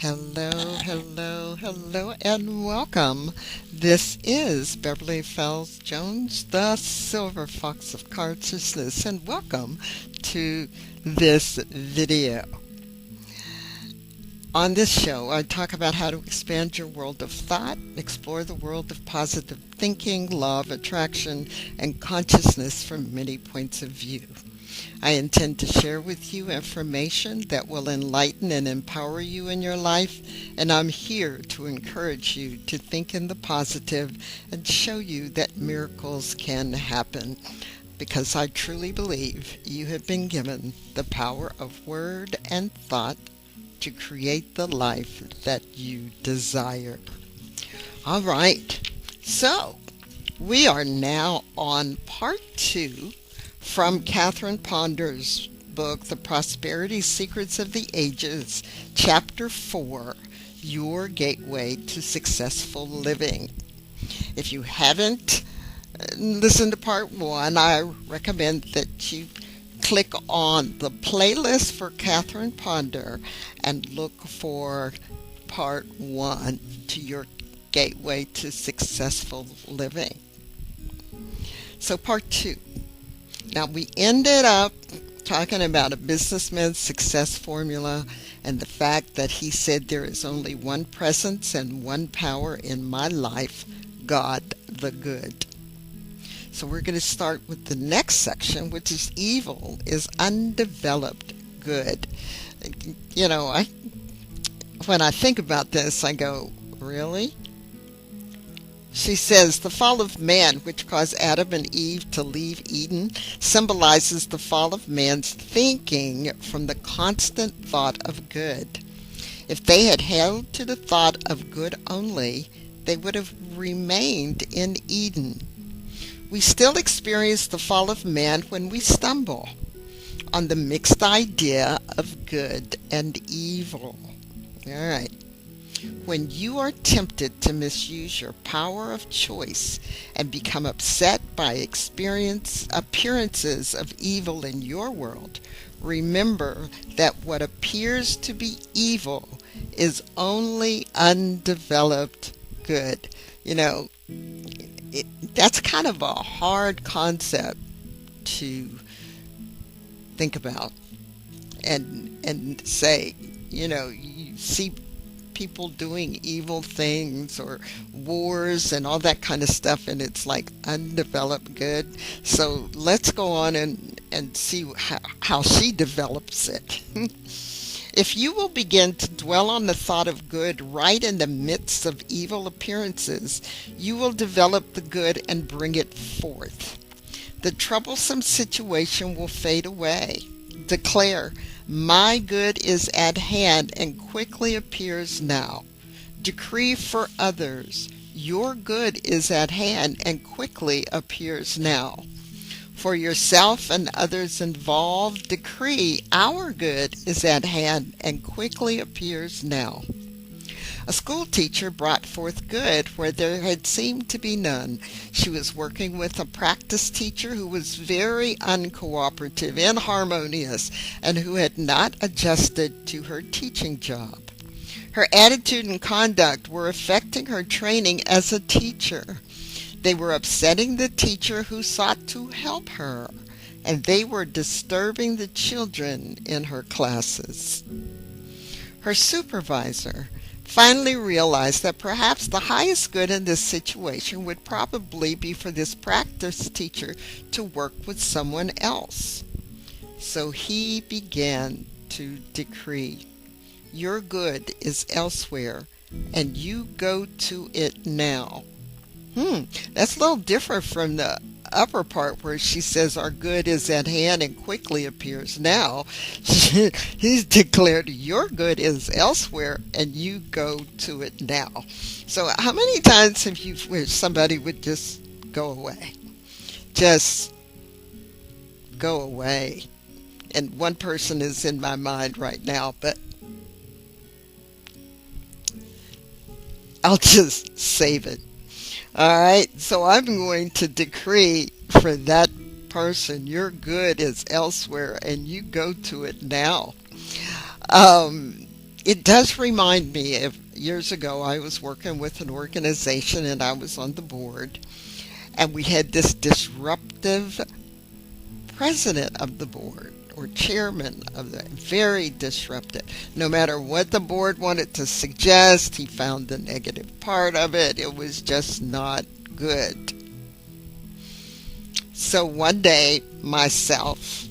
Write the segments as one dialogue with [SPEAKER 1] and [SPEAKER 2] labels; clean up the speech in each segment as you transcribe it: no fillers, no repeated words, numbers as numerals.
[SPEAKER 1] Hello, hello, hello, and welcome. This is Beverly Fells Jones, the Silver Fox of Consciousness, and welcome to this video. On this show, I talk about how to expand your world of thought, explore the world of positive thinking, law of attraction, and consciousness from many points of view. I intend to share with you information that will enlighten and empower you in your life, and I'm here to encourage you to think in the positive and show you that miracles can happen, because I truly believe you have been given the power of word and thought to create the life that you desire. All right, so we are now on part 2 from Catherine Ponder's book, The Prosperity Secrets of the Ages, Chapter 4, Your Gateway to Successful Living. If you haven't listened to part 1, I recommend that you click on the playlist for Catherine Ponder and look for part 1 to Your Gateway to Successful Living. So part 2. Now, we ended up talking about a businessman's success formula and the fact that he said there is only one presence and one power in my life, God the Good. So we're going to start with the next section, which is evil is undeveloped good. You know, when I think about this, I go, really? She says, the fall of man, which caused Adam and Eve to leave Eden, symbolizes the fall of man's thinking from the constant thought of good. If they had held to the thought of good only, they would have remained in Eden. We still experience the fall of man when we stumble on the mixed idea of good and evil. All right. When you are tempted to misuse your power of choice and become upset by appearances of evil in your world, remember that what appears to be evil is only undeveloped good. You know, that's kind of a hard concept to think about and say, you know, you see people doing evil things or wars and all that kind of stuff, and it's like undeveloped good. So let's go on and see how she develops it. If you will begin to dwell on the thought of good right in the midst of evil appearances, you will develop the good and bring it forth. The troublesome situation will fade away. Declare, my good is at hand and quickly appears now. Decree for others, your good is at hand and quickly appears now. For yourself and others involved, decree, our good is at hand and quickly appears now. A school teacher brought forth good where there had seemed to be none. She was working with a practice teacher who was very uncooperative, inharmonious, and who had not adjusted to her teaching job. Her attitude and conduct were affecting her training as a teacher. They were upsetting the teacher who sought to help her, and they were disturbing the children in her classes. Her supervisor finally realized that perhaps the highest good in this situation would probably be for this practice teacher to work with someone else. So he began to decree, your good is elsewhere, and you go to it now. That's a little different from the upper part where she says our good is at hand and quickly appears now. He's declared your good is elsewhere and you go to it now. So how many times have you wished somebody would just go away? Just go away. And one person is in my mind right now, but I'll just save it. All right, so I'm going to decree for that person, your good is elsewhere and you go to it now. it does remind me of years ago I was working with an organization and I was on the board, and we had this disruptive president of the board or chairman of the very disruptive. No matter what the board wanted to suggest, he found the negative part of it. It was just not good. So one day, myself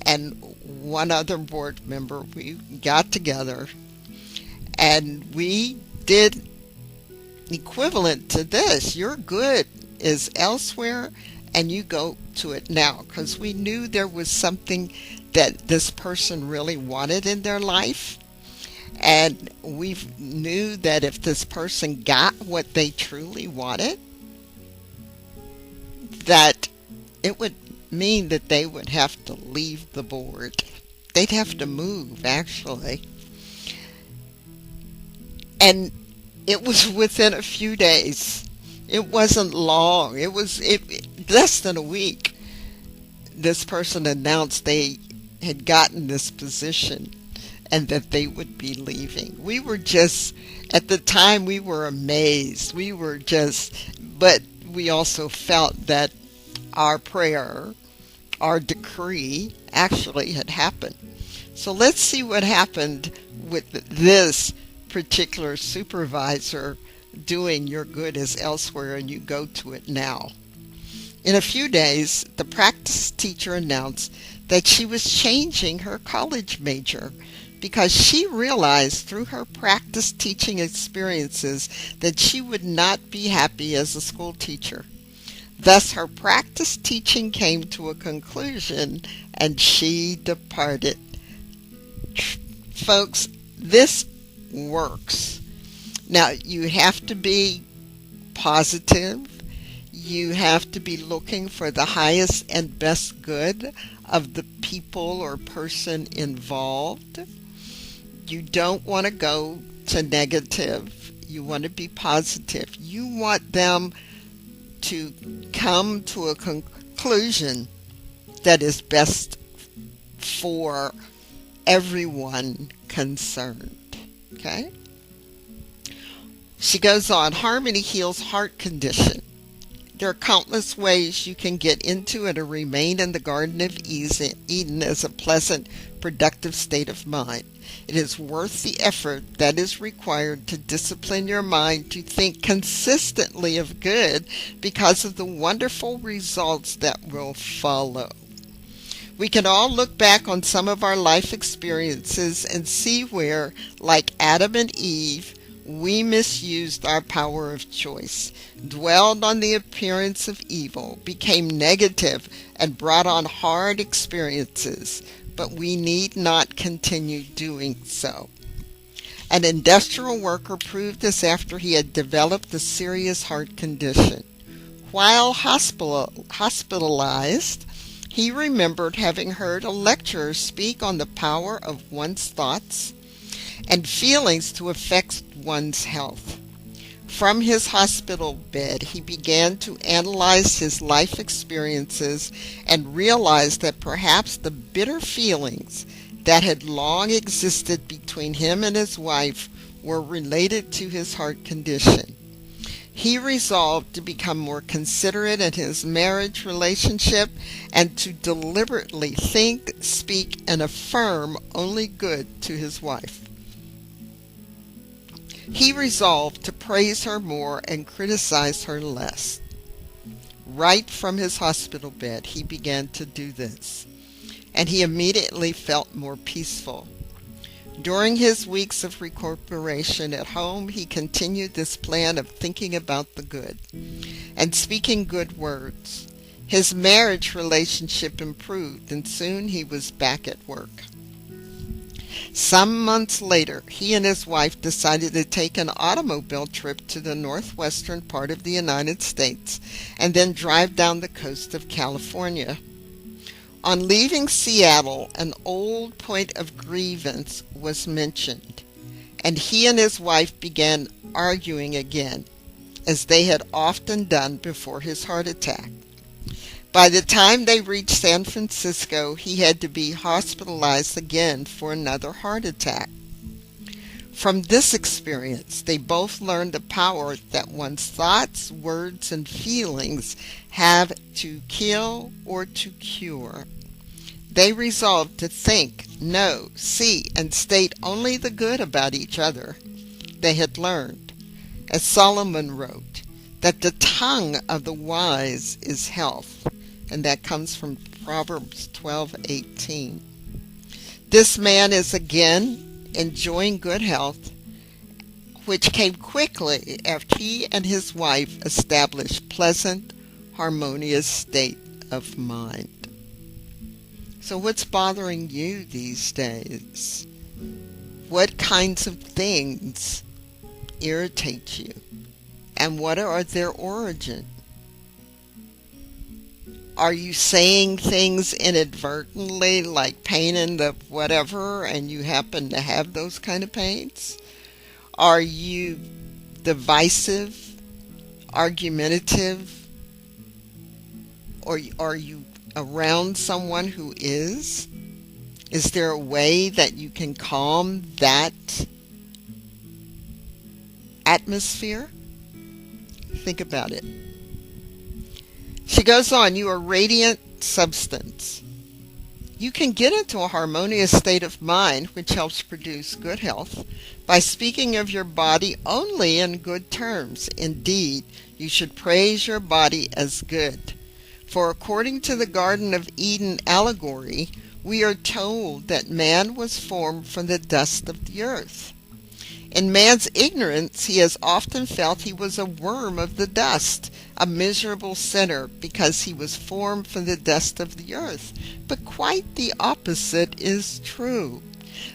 [SPEAKER 1] and one other board member, we got together and we did equivalent to this. Your good is elsewhere and you go to it now, because we knew there was something that this person really wanted in their life, and we knew that if this person got what they truly wanted, that it would mean that they would have to leave the board. They'd have to move, actually. And it was within a few days. It wasn't long. It was less than a week. This person announced they had gotten this position and that they would be leaving. We were just, at the time, we were amazed. We were just, but we also felt that our prayer, our decree, actually had happened. So let's see what happened with this particular supervisor doing your good is elsewhere and you go to it now. In a few days, the practice teacher announced that she was changing her college major because she realized through her practice teaching experiences that she would not be happy as a school teacher. Thus, her practice teaching came to a conclusion and she departed. Folks, this works. Now, you have to be positive. You have to be looking for the highest and best good of the people or person involved. You don't want to go to negative. You want to be positive. You want them to come to a conclusion that is best for everyone concerned. Okay? She goes on, harmony heals heart condition. There are countless ways you can get into and to remain in the Garden of Eden as a pleasant, productive state of mind. It is worth the effort that is required to discipline your mind to think consistently of good because of the wonderful results that will follow. We can all look back on some of our life experiences and see where, like Adam and Eve, we misused our power of choice, dwelled on the appearance of evil, became negative, and brought on hard experiences, but we need not continue doing so. An industrial worker proved this after he had developed a serious heart condition. While hospitalized, he remembered having heard a lecturer speak on the power of one's thoughts and feelings to affect one's health. From his hospital bed, he began to analyze his life experiences and realized that perhaps the bitter feelings that had long existed between him and his wife were related to his heart condition. He resolved to become more considerate in his marriage relationship and to deliberately think, speak, and affirm only good to his wife. He resolved to praise her more and criticize her less. Right from his hospital bed, he began to do this, and he immediately felt more peaceful. During his weeks of recuperation at home, he continued this plan of thinking about the good and speaking good words. His marriage relationship improved, and soon he was back at work. Some months later, he and his wife decided to take an automobile trip to the northwestern part of the United States and then drive down the coast of California. On leaving Seattle, an old point of grievance was mentioned, and he and his wife began arguing again, as they had often done before his heart attack. By the time they reached San Francisco, he had to be hospitalized again for another heart attack. From this experience, they both learned the power that one's thoughts, words, and feelings have to kill or to cure. They resolved to think, know, see, and state only the good about each other. They had learned, as Solomon wrote, that the tongue of the wise is health, and that comes from Proverbs 12:18. This man is again enjoying good health, which came quickly after he and his wife established pleasant, harmonious state of mind. So what's bothering you these days? What kinds of things irritate you? And what are their origin? Are you saying things inadvertently, like pain in the whatever, and you happen to have those kind of pains? Are you divisive, argumentative, or are you around someone who is? Is there a way that you can calm that atmosphere? Think about it. She goes on, you are radiant substance. You can get into a harmonious state of mind, which helps produce good health, by speaking of your body only in good terms. Indeed, you should praise your body as good. For according to the Garden of Eden allegory, we are told that man was formed from the dust of the earth. In man's ignorance, he has often felt he was a worm of the dust, a miserable sinner, because he was formed from the dust of the earth. But quite the opposite is true.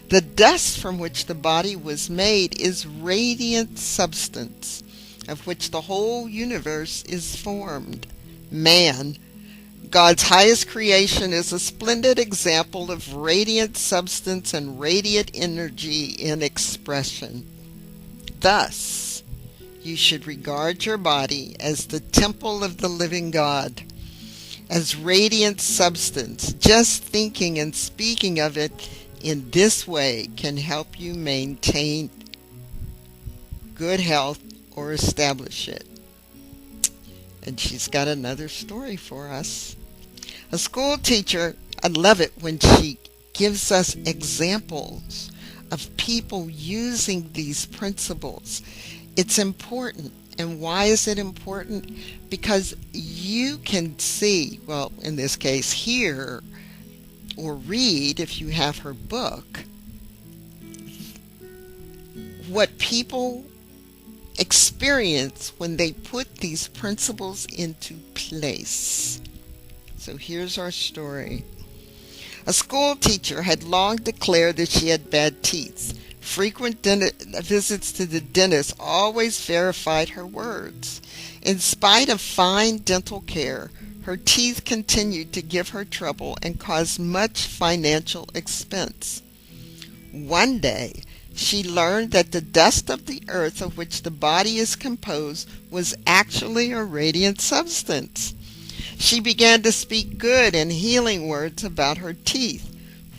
[SPEAKER 1] The dust from which the body was made is radiant substance, of which the whole universe is formed. Man, God's highest creation, is a splendid example of radiant substance and radiant energy in expression. Thus, you should regard your body as the temple of the living God, as radiant substance. Just thinking and speaking of it in this way can help you maintain good health or establish it. And she's got another story for us. A school teacher, I love it when she gives us examples of people using these principles. It's important. And why is it important? Because you can see, well, in this case, hear or read, if you have her book, what people experience when they put these principles into place. So here's our story. A school teacher had long declared that she had bad teeth. Frequent visits to the dentist always verified her words. In spite of fine dental care, her teeth continued to give her trouble and cause much financial expense. One day, she learned that the dust of the earth of which the body is composed was actually a radiant substance. She began to speak good and healing words about her teeth,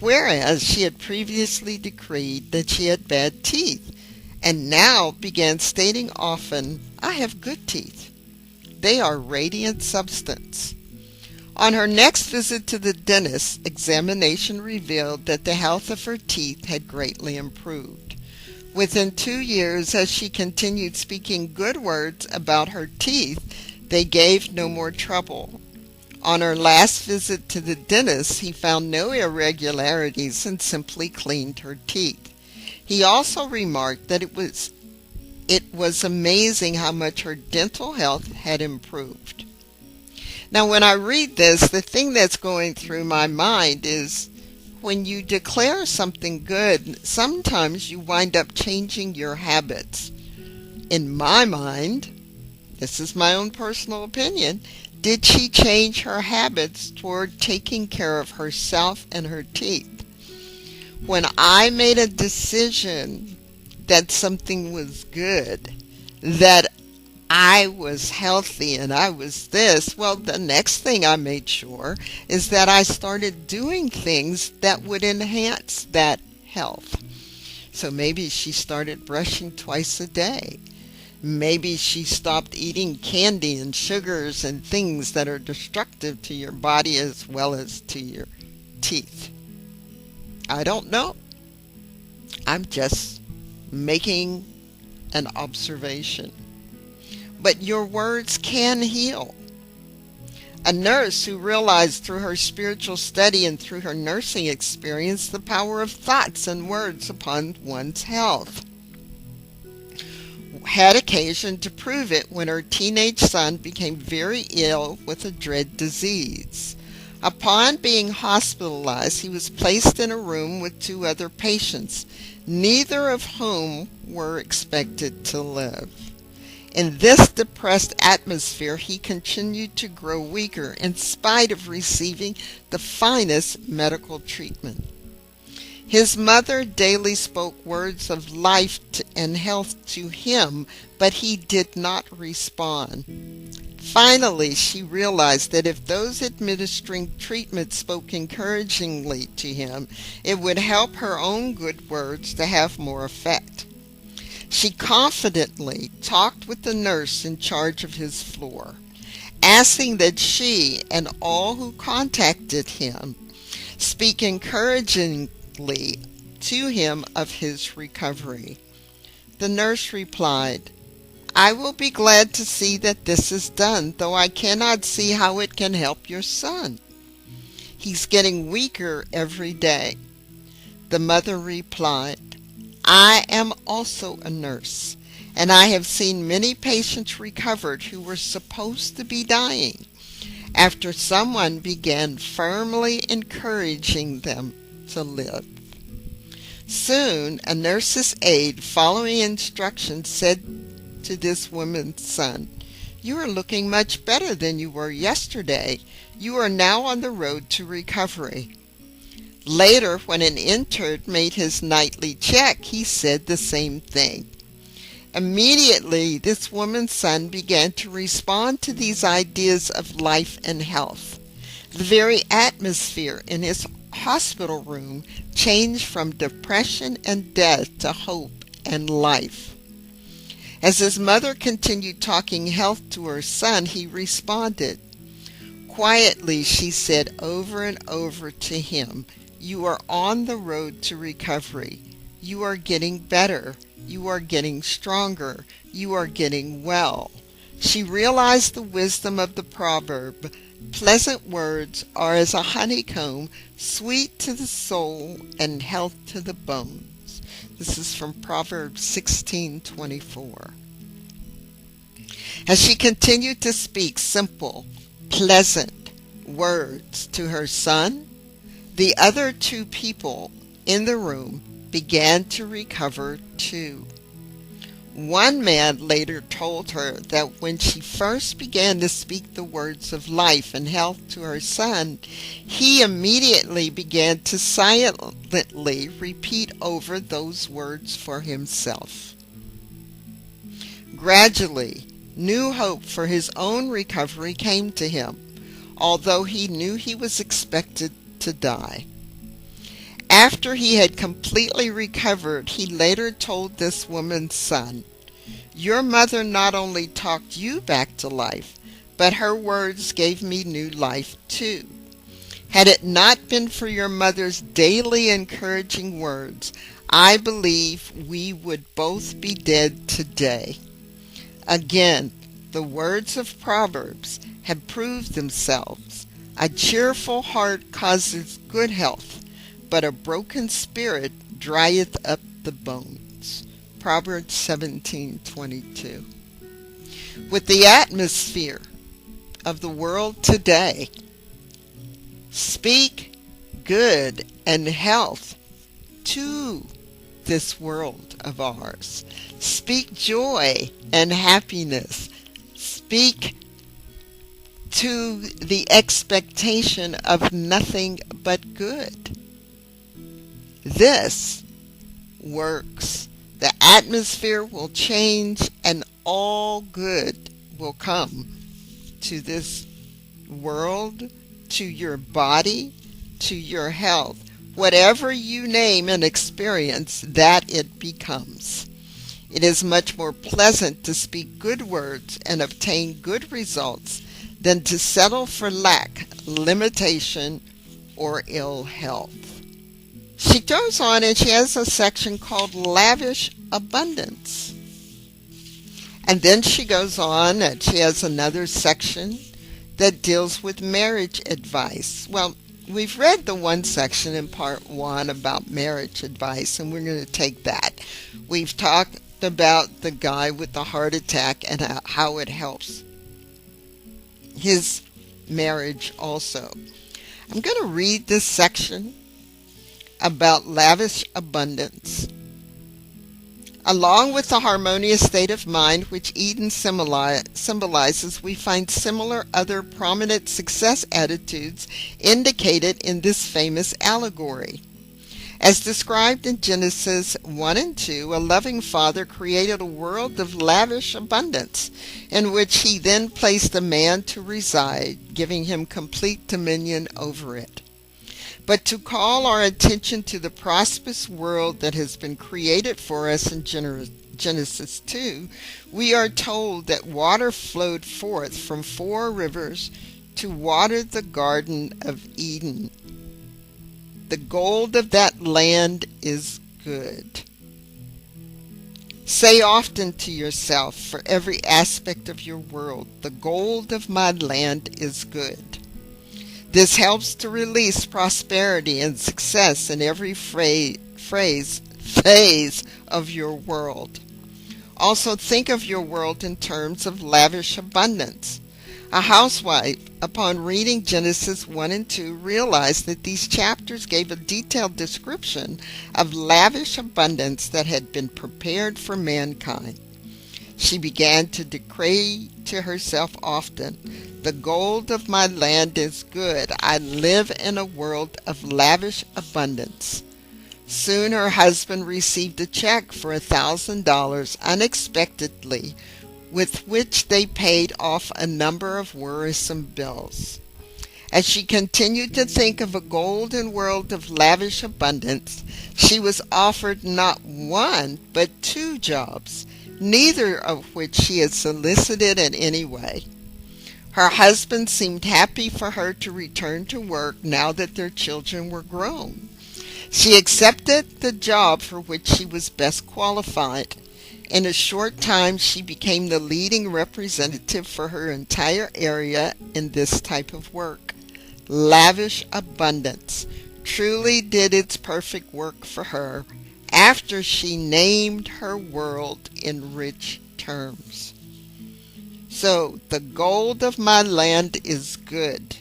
[SPEAKER 1] whereas she had previously decreed that she had bad teeth, and now began stating often, "I have good teeth. They are radiant substance." On her next visit to the dentist, examination revealed that the health of her teeth had greatly improved. Within 2 years, as she continued speaking good words about her teeth, they gave no more trouble. On her last visit to the dentist, he found no irregularities and simply cleaned her teeth. He also remarked that it was amazing how much her dental health had improved. Now, when I read this, the thing that's going through my mind is when you declare something good, sometimes you wind up changing your habits. In my mind, this is my own personal opinion, did she change her habits toward taking care of herself and her teeth? When I made a decision that something was good, that I was healthy and I was this, well, the next thing I made sure is that I started doing things that would enhance that health. So maybe she started brushing twice a day. Maybe she stopped eating candy and sugars and things that are destructive to your body as well as to your teeth. I don't know. I'm just making an observation. But your words can heal. A nurse who realized through her spiritual study and through her nursing experience the power of thoughts and words upon one's health had occasion to prove it when her teenage son became very ill with a dread disease. Upon being hospitalized, he was placed in a room with 2 other patients, neither of whom were expected to live. In this depressed atmosphere, he continued to grow weaker in spite of receiving the finest medical treatment. His mother daily spoke words of life and health to him, but he did not respond. Finally, she realized that if those administering treatment spoke encouragingly to him, it would help her own good words to have more effect. She confidently talked with the nurse in charge of his floor, asking that she and all who contacted him speak encouragingly to him of his recovery. The nurse replied, "I will be glad to see that this is done, though I cannot see how it can help your son. He's getting weaker every day." The mother replied, "I am also a nurse, and I have seen many patients recovered who were supposed to be dying after someone began firmly encouraging them to live." Soon, a nurse's aide, following instructions, said to this woman's son, "You are looking much better than you were yesterday. You are now on the road to recovery." Later, when an intern made his nightly check, he said the same thing. Immediately, this woman's son began to respond to these ideas of life and health. The very atmosphere in his hospital room changed from depression and death to hope and life. As his mother continued talking health to her son, he responded. Quietly, she said over and over to him, "You are on the road to recovery. You are getting better. You are getting stronger. You are getting well." She realized the wisdom of the proverb, "Pleasant words are as a honeycomb, sweet to the soul and health to the bones." This is from Proverbs 16:24. As she continued to speak simple, pleasant words to her son, the other 2 people in the room began to recover too. One man later told her that when she first began to speak the words of life and health to her son, he immediately began to silently repeat over those words for himself. Gradually, new hope for his own recovery came to him, although he knew he was expected to die. After he had completely recovered, he later told this woman's son, "Your mother not only talked you back to life, but her words gave me new life too. Had it not been for your mother's daily encouraging words, I believe we would both be dead today." Again, the words of Proverbs have proved themselves. A cheerful heart causes good health, but a broken spirit drieth up the bones. Proverbs 17:22. With the atmosphere of the world today, speak good and health to this world of ours. Speak joy and happiness. Speak to the expectation of nothing but good. This works. The atmosphere will change and all good will come to this world, to your body, to your health, Whatever you name an experience, that it becomes. It is much more pleasant to speak good words and obtain good results than to settle for lack, limitation, or ill health. She goes on and she has a section called Lavish Abundance. And then she goes on and she has another section that deals with marriage advice. Well, we've read the one section in part 1 about marriage advice, and we're going to take that. We've talked about the guy with the heart attack and how it helps his marriage also. I'm going to read this section about lavish abundance. Along with the harmonious state of mind which Eden symbolizes, we find similar other prominent success attitudes indicated in this famous allegory. As described in Genesis 1 and 2, a loving father created a world of lavish abundance, in which he then placed a man to reside, giving him complete dominion over it. But to call our attention to the prosperous world that has been created for us in Genesis 2, we are told that water flowed forth from 4 rivers to water the Garden of Eden. The gold of that land is good. Say often to yourself, for every aspect of your world, the gold of my land is good. This helps to release prosperity and success in every phase of your world. Also think of your world in terms of lavish abundance. A housewife, upon reading Genesis 1 and 2, realized that these chapters gave a detailed description of lavish abundance that had been prepared for mankind. She began to decree to herself often, "The gold of my land is good. I live in a world of lavish abundance." Soon her husband received a check for $1,000 unexpectedly, with which they paid off a number of worrisome bills. As she continued to think of a golden world of lavish abundance, she was offered not 1 but 2 jobs, neither of which she had solicited in any way. Her husband seemed happy for her to return to work now that their children were grown. She accepted the job for which she was best qualified. In a short time, she became the leading representative for her entire area in this type of work. Lavish abundance truly did its perfect work for her after she named her world in rich terms. So, the gold of my land is good.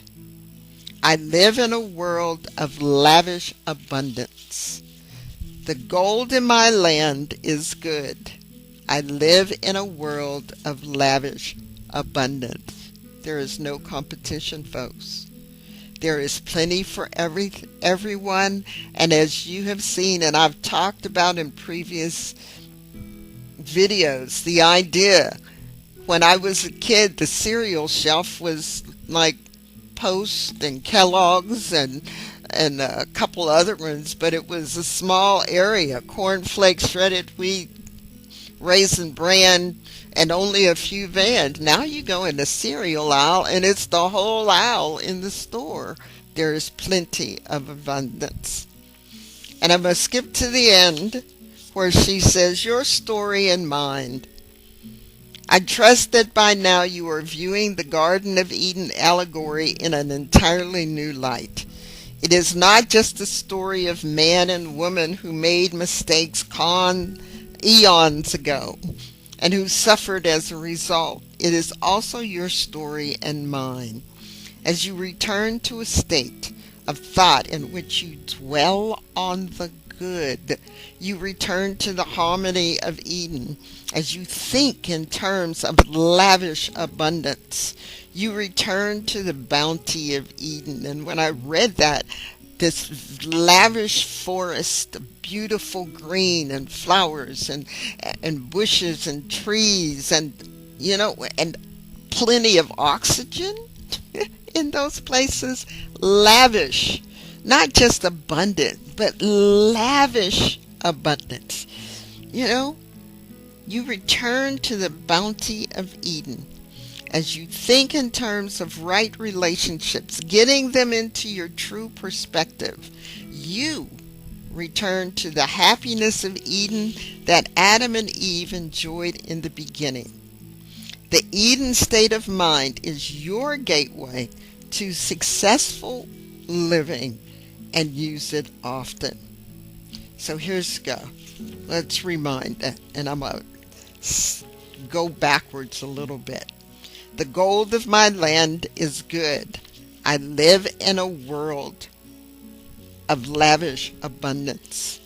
[SPEAKER 1] I live in a world of lavish abundance. The gold in my land is good. I live in a world of lavish abundance. There is no competition, folks. There is plenty for everyone, and as you have seen, and I've talked about in previous videos, the idea, when I was a kid, the cereal shelf was like Post and Kellogg's and a couple other ones, but it was a small area, cornflakes, shredded wheat, Raisin Bran, and only a few vans. Now you go in the cereal aisle and it's the whole aisle in the store. There is plenty of abundance. And I'm going to skip to the end where she says, "Your story and mine. I trust that by now you are viewing the Garden of Eden allegory in an entirely new light. It is not just a story of man and woman who made mistakes eons ago and who suffered as a result. It is also your story and mine. As you return to a state of thought in which you dwell on the good, you return to the harmony of Eden. As you think in terms of lavish abundance, you return to the bounty of Eden." And when I read that, this lavish forest, beautiful green and flowers and bushes and trees and, and plenty of oxygen in those places. Lavish. Not just abundant, but lavish abundance. You know, you return to the bounty of Eden as you think in terms of right relationships, getting them into your true perspective. You return to the happiness of Eden that Adam and Eve enjoyed in the beginning. The Eden state of mind is your gateway to successful living, and use it often. So here's go. Let's rewind that, and I'm going to go backwards a little bit. The gold of my land is good. I live in a world of lavish abundance.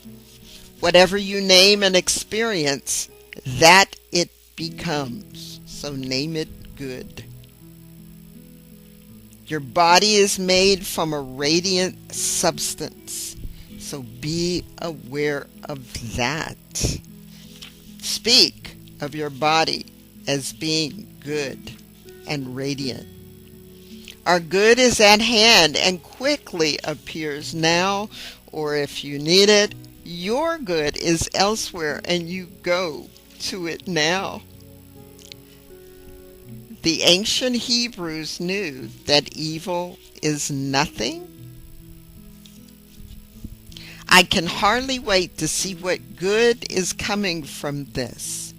[SPEAKER 1] Whatever you name and experience, that it becomes. So name it good. Your body is made from a radiant substance. So be aware of that. Speak of your body as being good and radiant. Our good is at hand and quickly appears now, or if you need it, your good is elsewhere and you go to it now. The ancient Hebrews knew that evil is nothing. I can hardly wait to see what good is coming from this.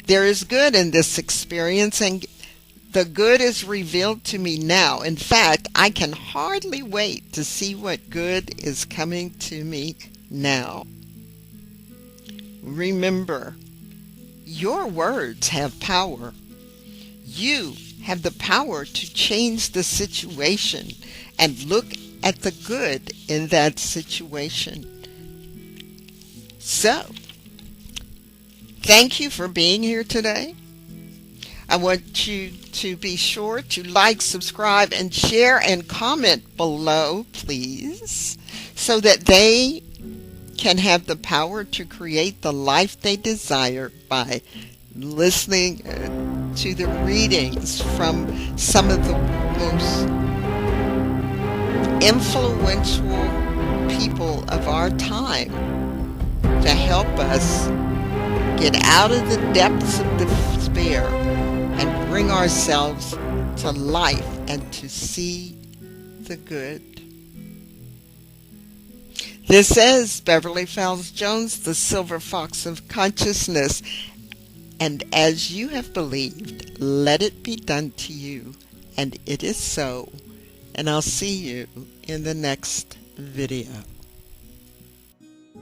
[SPEAKER 1] There is good in this experience, and the good is revealed to me now. In fact, I can hardly wait to see what good is coming to me now. Remember, your words have power. You have the power to change the situation and look at the good in that situation. So, thank you for being here today. I want you to be sure to like, subscribe, and share and comment below, please, so that they can have the power to create the life they desire by listening to the readings from some of the most influential people of our time to help us get out of the depths of despair and bring ourselves to life and to see the good. This is Beverly Fells Jones, the Silver Fox of Consciousness. And as you have believed, let it be done to you. And it is so. And I'll see you in the next video.